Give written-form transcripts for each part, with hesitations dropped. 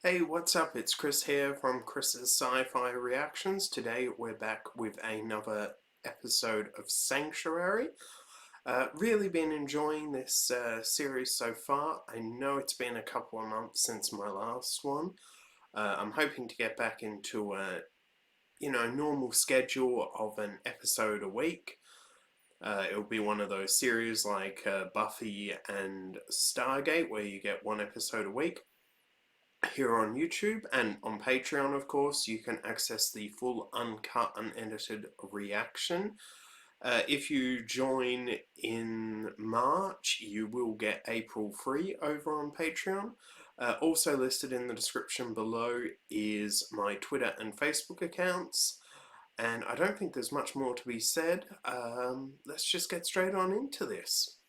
Hey, what's up? It's Chris here from Chris's Sci-Fi Reactions. Today we're back with another episode of Sanctuary. Really been enjoying this series so far. I know it's been a couple of months since my last one. I'm hoping to get back into a normal schedule of an episode a week. It'll be one of those series like Buffy and Stargate where you get one episode a week. Here on YouTube and on Patreon, of course, you can access the full uncut, unedited reaction. If you join in March, you will get April free over on Patreon. Also listed in the description below is my Twitter and Facebook accounts. And I don't think there's much more to be said. Let's just get straight on into this.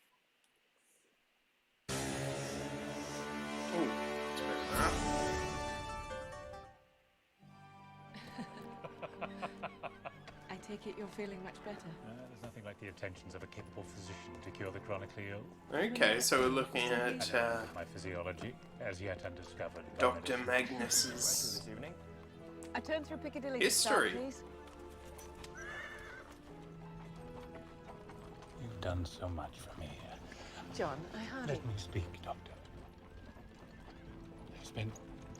I take it you're feeling much better. There's nothing like the attentions of a capable physician to cure the chronically ill. Okay, so we're looking at my physiology, as yet undiscovered. Dr. Magnus's I turn through Piccadilly history. to start, please. You've done so much for me. John, I hardly... Let me speak, Doctor. I've spent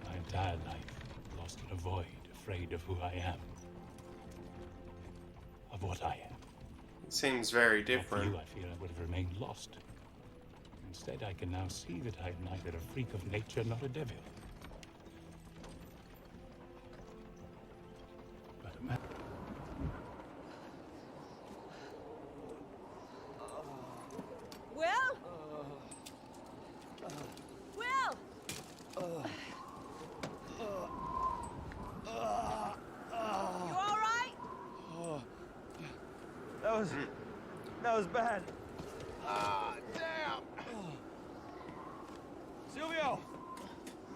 my entire life lost in a void, afraid of who I am. Of what I am. It seems very different. For you, I fear I would have remained lost. Instead, I can now see that I am neither a freak of nature nor a devil. But a man. Will? Will? You all right? That was bad. Ah, damn. Silvio,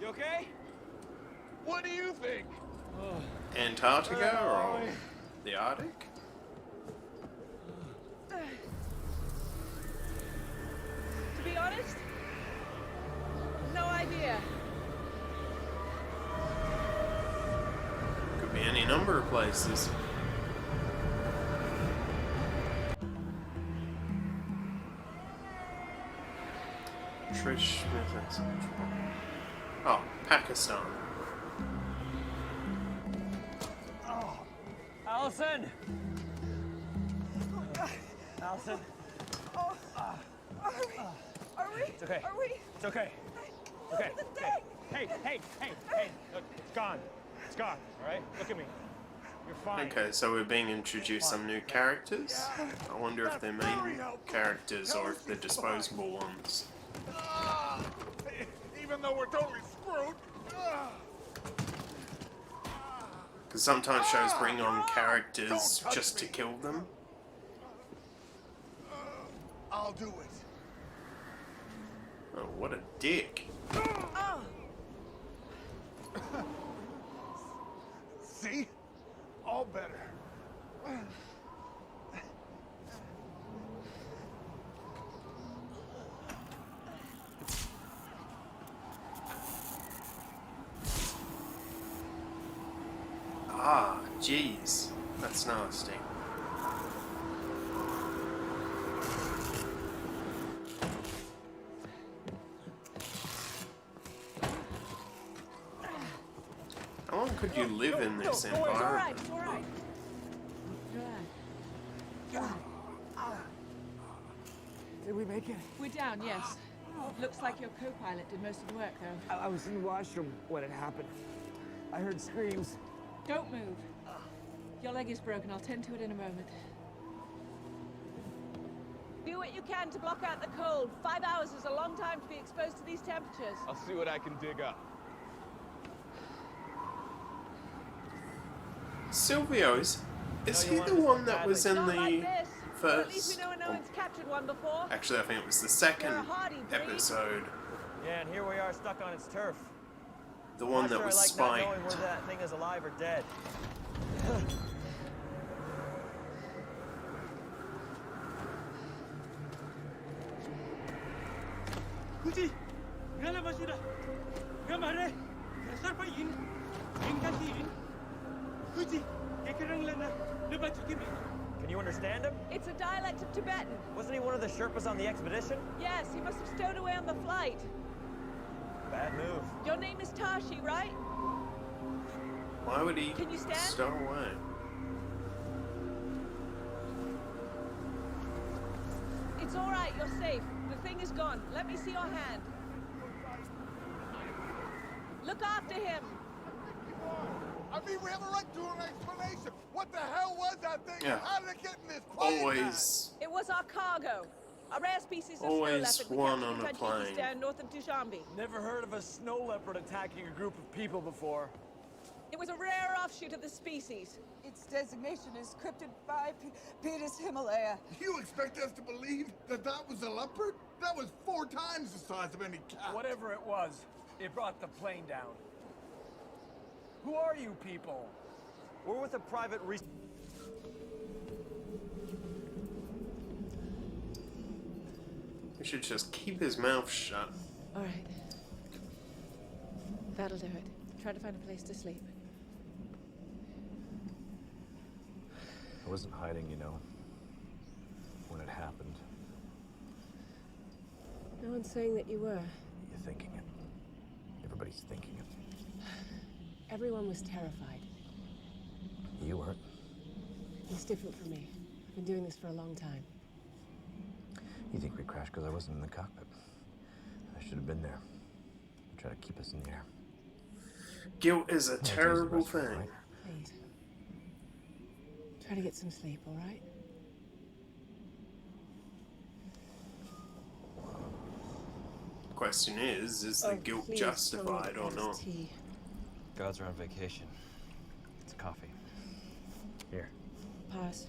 you okay? What do you think? Antarctica or the Arctic? To be honest, no idea. Could be any number of places. Trish Smith. Oh, Pakistan. Oh, Allison. Allison. Oh, are we? It's okay. Are we? It's okay. Okay. Hey. Look, it's gone. It's gone. All right. Look at me. You're fine. Okay, so we're being introduced some new characters. I wonder if they're main characters or if they're disposable ones. Even though we're totally screwed. Because sometimes shows bring on characters just to kill them. I'll do it. Oh, what a dick. See? All better. Ah, jeez. That's nasty. How long could you live in this environment? It's all right. Did we make it? We're down, yes. Looks like your co-pilot did most of the work, though. I was in the washroom when it happened. I heard screams. Don't move. Your leg is broken. I'll tend to it in a moment. Do what you can to block out the cold. 5 hours is a long time to be exposed to these temperatures. I'll see what I can dig up. Silvio, is he the one that was in Not the like this. But at least first? we know no one's captured one before. Actually, I think it was the second You're a hardy breed. episode. Yeah, and here we are stuck on its turf. The one Not that sure was I like spiked. not knowing whether that thing is alive or dead. Kuchi, gana basuda. Gamare. Can you understand him? It's a dialect of Tibetan. Wasn't he one of the Sherpas on the expedition? Yes, he must have stowed away on the flight. Bad move. Your name is Tashi, right? Why would he Can you stand? stow away? It's all right, you're safe. The thing is gone. Let me see your hand. Look after him. I mean, we have a right to an explanation. What the hell was that thing? Yeah. How did it get in this plane? Always, It was our cargo. A rare species of snow always leopard we one captured on in a Tajikistan plane. north of Dushanbe. Never heard of a snow leopard attacking a group of people before. It was a rare offshoot of the species. Its designation is cryptid 5 Pedis Himalaya. You expect us to believe that that was a leopard? That was 4 times the size of any cat. Whatever it was, it brought the plane down. Who are you people? We're with a private He should just keep his mouth shut. All right. That'll do it. Try to find a place to sleep. I wasn't hiding, you know, when it happened. No one's saying that you were. You're thinking it. Everybody's thinking it. Everyone was terrified. You weren't. It's different for me. I've been doing this for a long time. You think we crashed because I wasn't in the cockpit? I should have been there. Try to keep us in the air. Guilt is a Well, it's terrible easy, thing. right? Please. Try to get some sleep, all right? Question is the guilt please, justified don't or make not? iced tea. Gods are on vacation. It's coffee. Here. Pass.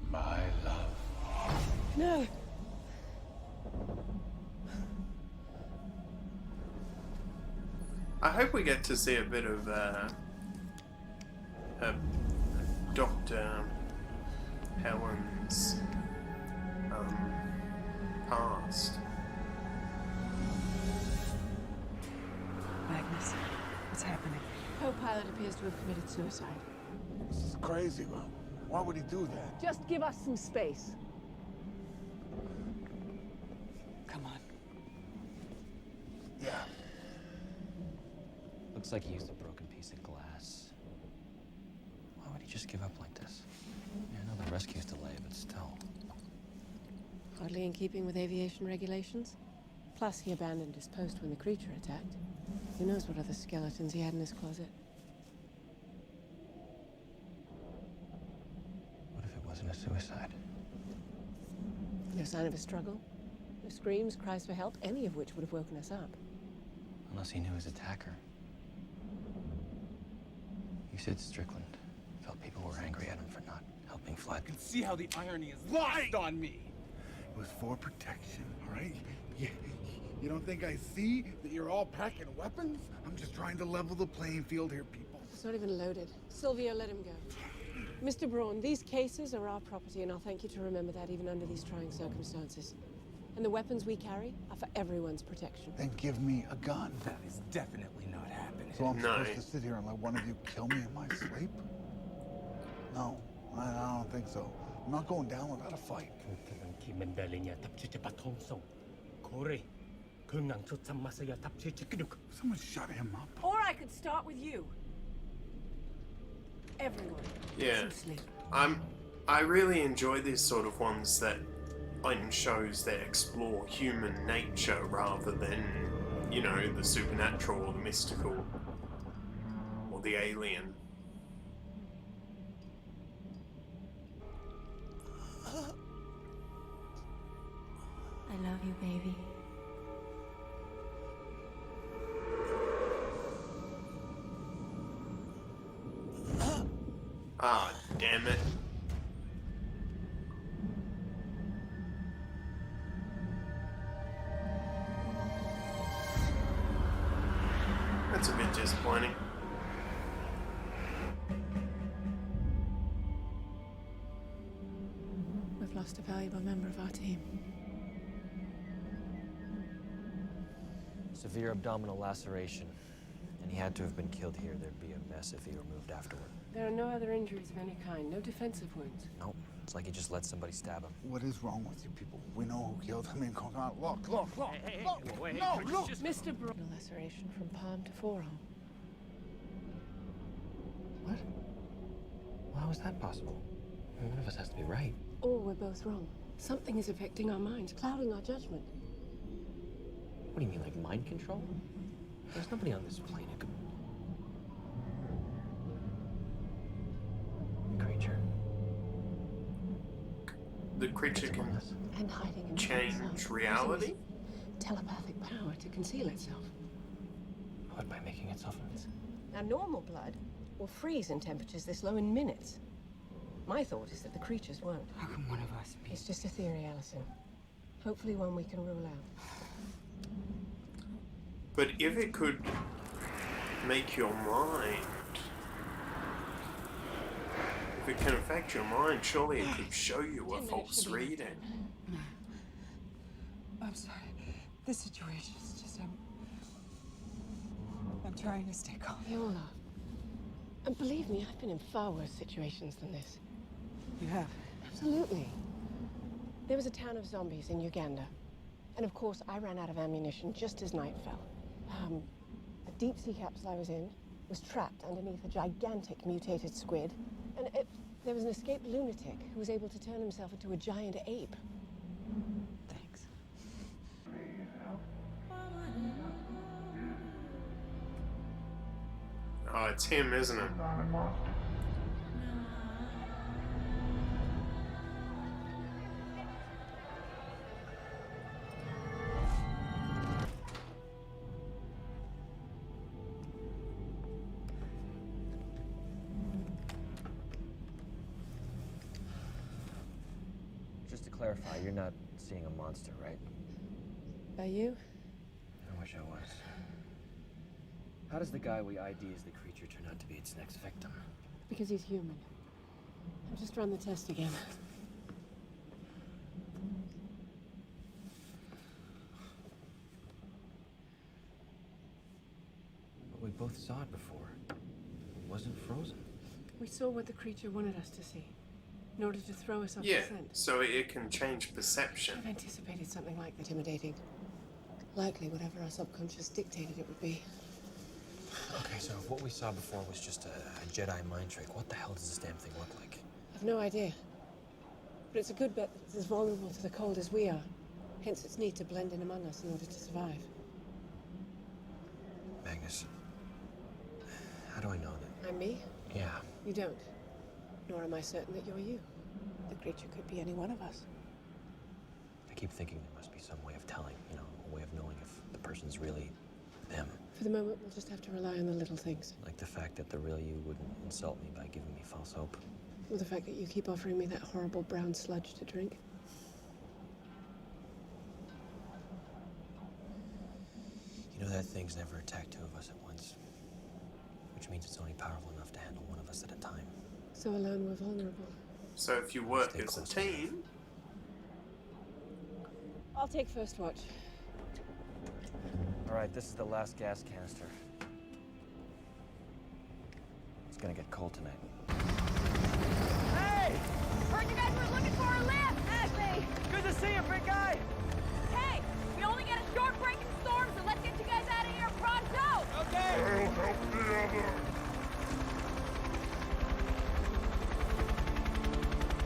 My love. No! I hope we get to see a bit of Dr. Helen's past. Magnus, what's happening? Co-pilot appears to have committed suicide. This is crazy, bro. Why would he do that? Just give us some space. Come on. Yeah. Looks like he used a broken piece of glass. Why would he just give up like this? Yeah, I know the rescue's delayed, but still. Hardly in keeping with aviation regulations. Plus, he abandoned his post when the creature attacked. Who knows what other skeletons he had in his closet. What if it wasn't a suicide? No sign of a struggle. No screams, cries for help, any of which would have woken us up. Unless he knew his attacker. You said Strickland felt people were angry at him for not helping Flood. See how the irony is lost on me. It was for protection, all right? You don't think I see that you're all packing weapons? I'm just trying to level the playing field here, people. It's not even loaded. Silvio, let him go. Mr. Braun, these cases are our property, and I'll thank you to remember that even under these trying circumstances. And the weapons we carry are for everyone's protection. Then give me a gun. That is definitely not happening. So I'm No. supposed to sit here and let one of you kill me in my sleep? No, I don't think so. I'm not going down without a fight. Someone shut him up. Or I could start with you. Everyone. Yeah. Some sleep. I really enjoy these sort of ones that in shows that explore human nature rather than, you know, the supernatural or the mystical or the alien. I love you, baby. Ah, damn it. That's a bit disappointing. We've lost a valuable member of our team. Severe abdominal laceration. And he had to have been killed here. There'd be a mess if he were moved afterward. There are no other injuries of any kind, no defensive wounds. Nope. It's like he just let somebody stab him. What is wrong with you people? We know who killed him. Come on, look, look, look, Hey, look. wait, No, Chris, look. just- Mr. Braun. A laceration from palm to forearm. What? How is that possible? One of us has to be right. Or we're both wrong. Something is affecting our minds, clouding our judgment. What do you mean, like mind control? There's nobody on this plane who could... Creature. The creature can And hiding in change plain sight, reality? using its telepathic power to conceal itself. What, by making itself invisible? Now, normal blood will freeze in temperatures this low in minutes. My thought is that the creatures won't. How can one of us be? It's just a theory, Allison. Hopefully one we can rule out. But if it could make your mind, if it can affect your mind, surely it could show you a 10 minutes false should be enough reading. time. I'm sorry. The situation is just, I'm trying to stay calm. We all are. And believe me, I've been in far worse situations than this. You have? Absolutely. There was a town of zombies in Uganda. And of course, I ran out of ammunition just as night fell. The deep sea capsule I was in was trapped underneath a gigantic mutated squid. And there was an escaped lunatic who was able to turn himself into a giant ape. Thanks. Oh, it's him, isn't it? Just to clarify, you're not seeing a monster, right? Are you? I wish I was. How does the guy we ID as the creature turn out to be its next victim? Because he's human. I'll just run the test again. But we both saw it before. It wasn't frozen. We saw what the creature wanted us to see, in order to throw us off Yeah, the scent. so it can change perception. I've anticipated something like that, intimidating. Likely whatever our subconscious dictated it would be. Okay, so if what we saw before was just a Jedi mind trick, what the hell does this damn thing look like? I've no idea. But it's a good bet that it's as vulnerable to the cold as we are. Hence its need to blend in among us in order to survive. Magnus, how do I know that? I'm me? Yeah. You don't. Nor am I certain that you're you. The creature could be any one of us. I keep thinking there must be some way of telling, a way of knowing if the person's really them. For the moment, we'll just have to rely on the little things. Like the fact that the real you wouldn't insult me by giving me false hope. Or the fact that you keep offering me that horrible brown sludge to drink. You know that thing's never attacked two of us at once. Which means it's only powerful enough to handle one of us at a time. So alone, we're vulnerable. So if you work Stay as a close. team, I'll take first watch. All right, this is the last gas canister. It's gonna get cold tonight. Hey! Heard you guys were looking for a lift! Ashley! Good to see you, big guy! Hey! We only get a short break in storm, so let's get you guys out of here pronto! Okay!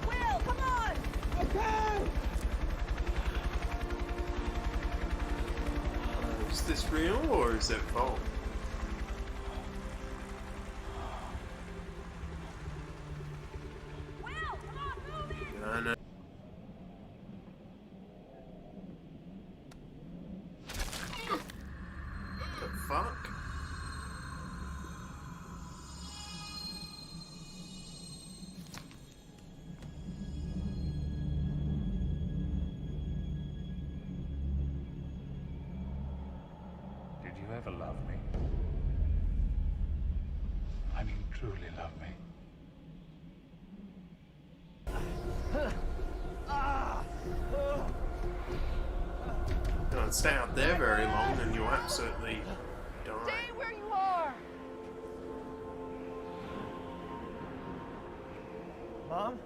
Will, come on! is this real or is it false? Will, come on, move it! I know. The fuck? Did you ever love me? I mean, truly love me? Don't stay out there very long and you'll absolutely die. Stay where you are! Mom?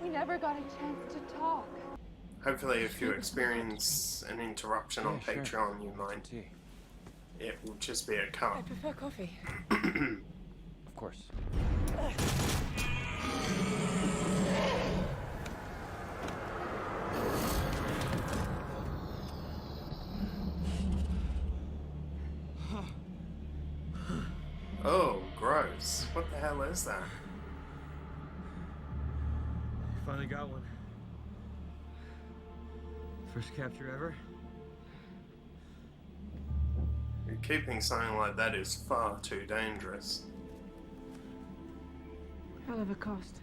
We never got a chance to talk. Hopefully if you experience an interruption on Yeah, sure. Patreon, you might. Tea. It will just be a I cut. prefer coffee. Of course. Oh, gross. What the hell is that? Finally got one. First capture ever? Keeping something like that is far too dangerous. Hell of a cost.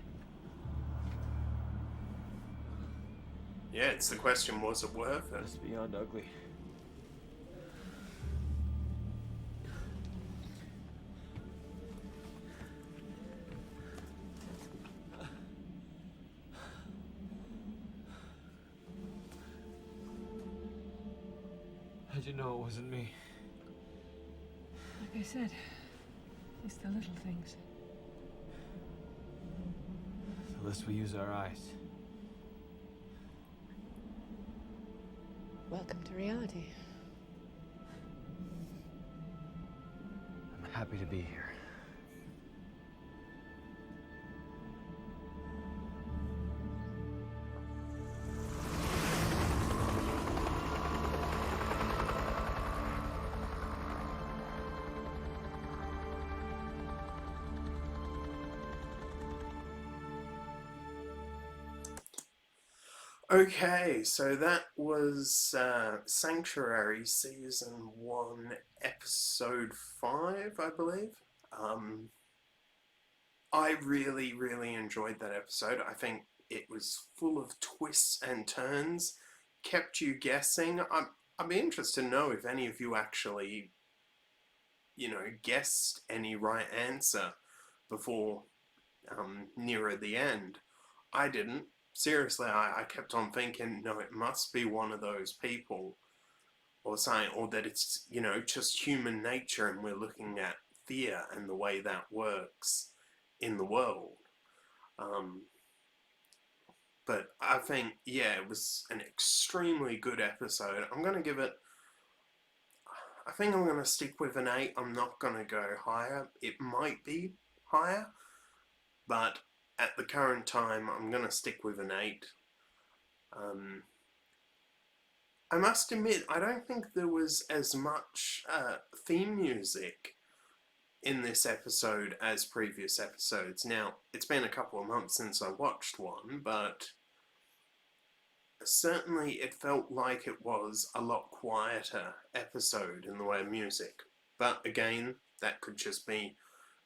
Yeah, it's the question, was it worth it? It's beyond ugly. How'd you know it wasn't me? Like I said, it's the little things. The less we use our eyes. Welcome to reality. I'm happy to be here. Okay, so that was Sanctuary Season 1, Episode 5, I believe. I really, really enjoyed that episode. I think it was full of twists and turns, kept you guessing. I'd be interested to know if any of you actually, guessed any right answer before nearer the end. I didn't. Seriously, I kept on thinking, no, it must be one of those people or something, or that it's, just human nature and we're looking at fear and the way that works in the world. But I think, yeah, it was an extremely good episode. I'm going to give it, I think I'm going to stick with an 8. I'm not going to go higher. It might be higher, but at the current time, I'm going to stick with an 8. I must admit, I don't think there was as much theme music in this episode as previous episodes. Now, it's been a couple of months since I watched one, but certainly it felt like it was a lot quieter episode in the way of music. But again, that could just be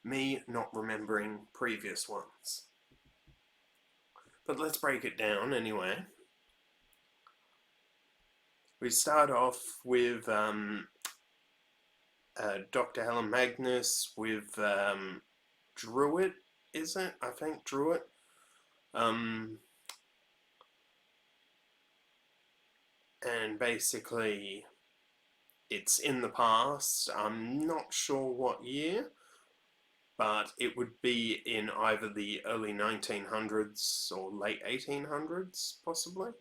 me not remembering previous ones. But let's break it down anyway. We start off with Dr. Helen Magnus with Druid, is it? I think Druid. And basically, it's in the past. I'm not sure what year, but it would be in either the early 1900s or late 1800s, possibly.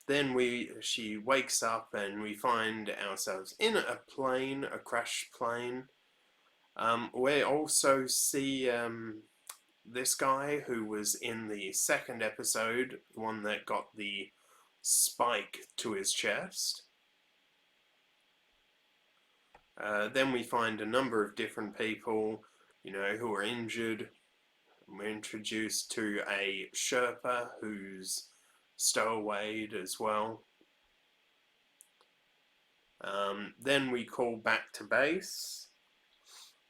Then she wakes up and we find ourselves in a plane, a crashed plane. We also see this guy who was in the second episode, the one that got the spike to his chest. Then we find a number of different people, who are injured. We're introduced to a Sherpa who's stowawayed as well. Then we call back to base.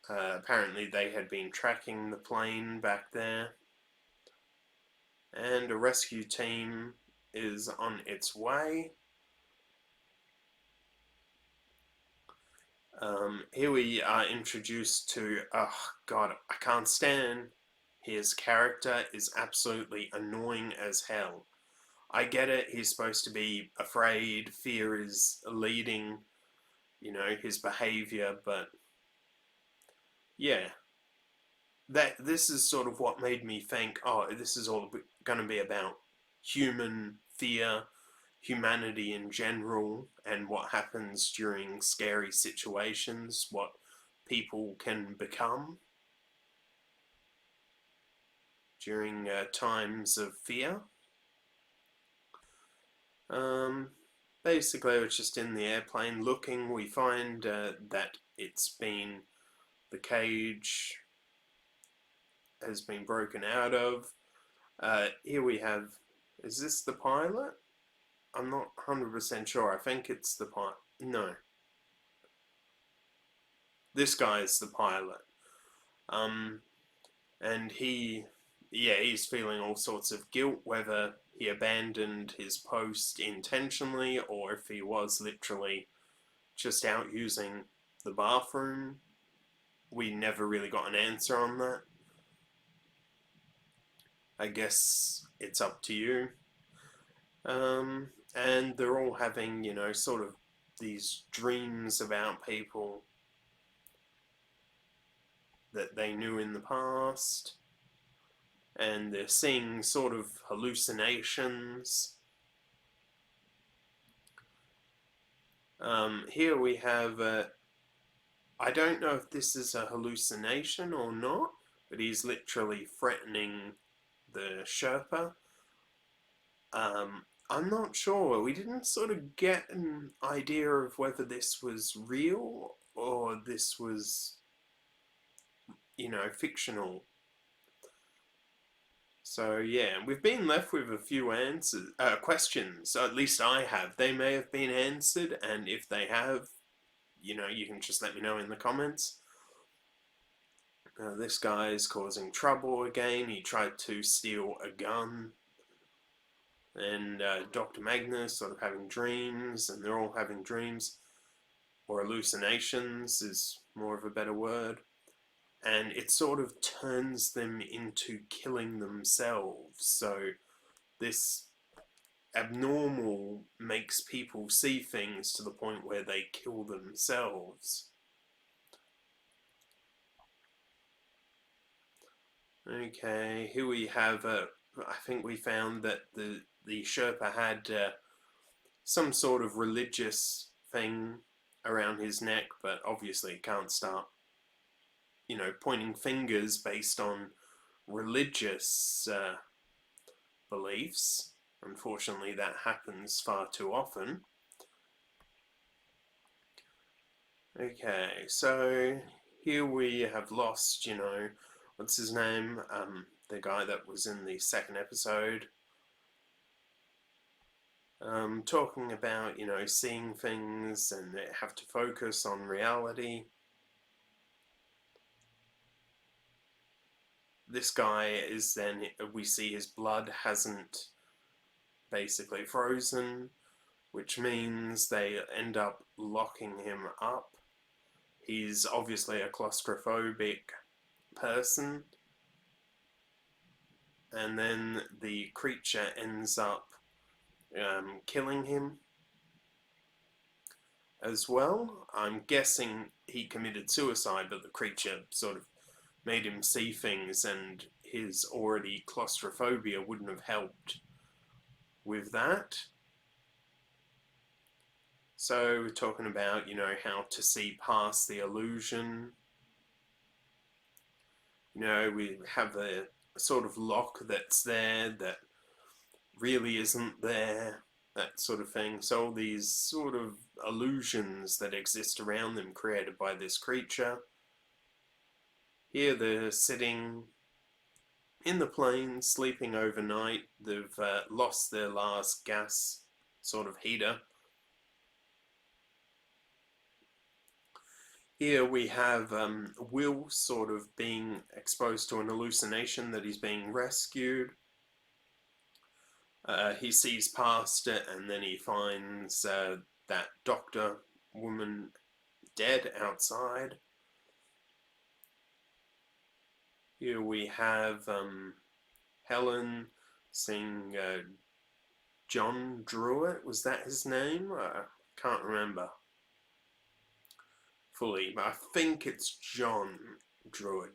Apparently they had been tracking the plane back there. And a rescue team is on its way. Here we are introduced to, oh god, I can't stand. His character is absolutely annoying as hell. I get it, he's supposed to be afraid, fear is leading, you know, his behavior, but yeah, this is sort of what made me think, oh, this is all going to be about human fear, humanity in general, and what happens during scary situations, what people can become during times of fear. Basically, I was just in the airplane looking. We find that the cage has been broken out of. Here we have, is this the pilot? I'm not 100% sure. I think it's the pilot. No. This guy is the pilot. And he's feeling all sorts of guilt, whether he abandoned his post intentionally or if he was literally just out using the bathroom. We never really got an answer on that. I guess it's up to you. And they're all having, you know, sort of these dreams about people that they knew in the past. And they're seeing sort of hallucinations. Here we have, I don't know if this is a hallucination or not, but he's literally threatening the Sherpa. I'm not sure. We didn't sort of get an idea of whether this was real or this was, you know, fictional. So yeah, we've been left with a few questions. At least I have. They may have been answered, and if they have, you know, you can just let me know in the comments. This guy is causing trouble again. He tried to steal a gun. And Dr. Magnus sort of having dreams, and they're all having dreams, or hallucinations is more of a better word. And it sort of turns them into killing themselves. So this abnormal makes people see things to the point where they kill themselves. Okay, here we have, I think we found that the Sherpa had some sort of religious thing around his neck, but obviously can't start, you know, pointing fingers based on religious beliefs. Unfortunately, that happens far too often. Okay, so here we have lost, you know, what's his name? The guy that was in the second episode. Talking about, you know, seeing things and they have to focus on reality. This guy is then, we see his blood hasn't basically frozen, which means they end up locking him up. He's obviously a claustrophobic person. And then the creature ends up killing him as well. I'm guessing he committed suicide, but the creature sort of made him see things, and his already claustrophobia wouldn't have helped with that. So we're talking about, you know, how to see past the illusion. You know, we have a sort of lock that's there that really isn't there, that sort of thing. So all these sort of illusions that exist around them created by this creature. Here they're sitting in the plane, sleeping overnight. They've lost their last gas sort of heater. Here we have Will sort of being exposed to an hallucination that he's being rescued. He sees past it, and then he finds that doctor woman dead outside. Here we have Helen seeing John Druitt, was that his name? I can't remember fully, but I think it's John Druitt.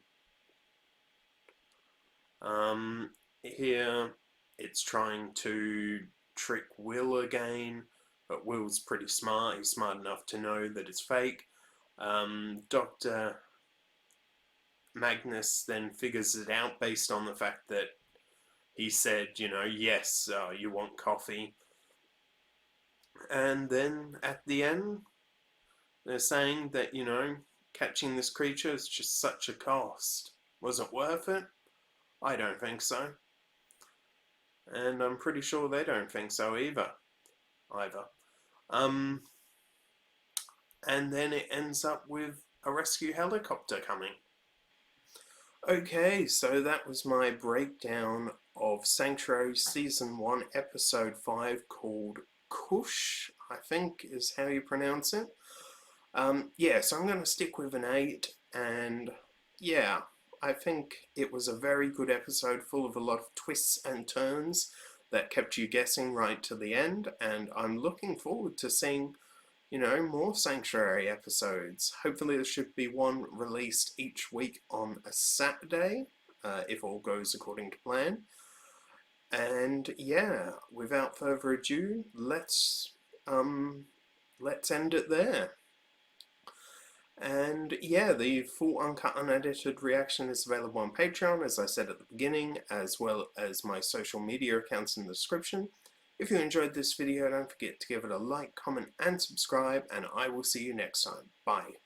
Here it's trying to trick Will again, but Will's pretty smart. He's smart enough to know that it's fake. Dr. Magnus then figures it out based on the fact that he said, you know, yes, you want coffee. And then at the end, they're saying that, you know, catching this creature is just such a cost. Was it worth it? I don't think so. And I'm pretty sure they don't think so either. And then it ends up with a rescue helicopter coming. Okay, so that was my breakdown of Sanctuary Season 1, Episode 5, called Kush, I think is how you pronounce it. Yeah, so I'm going to stick with an 8, and yeah, I think it was a very good episode full of a lot of twists and turns that kept you guessing right to the end, and I'm looking forward to seeing, you know, more Sanctuary episodes. Hopefully there should be one released each week on a Saturday, if all goes according to plan. And yeah, without further ado, let's end it there. And yeah, the full uncut unedited reaction is available on Patreon, as I said at the beginning, as well as my social media accounts in the description. If you enjoyed this video, don't forget to give it a like, comment and subscribe, and I will see you next time. Bye.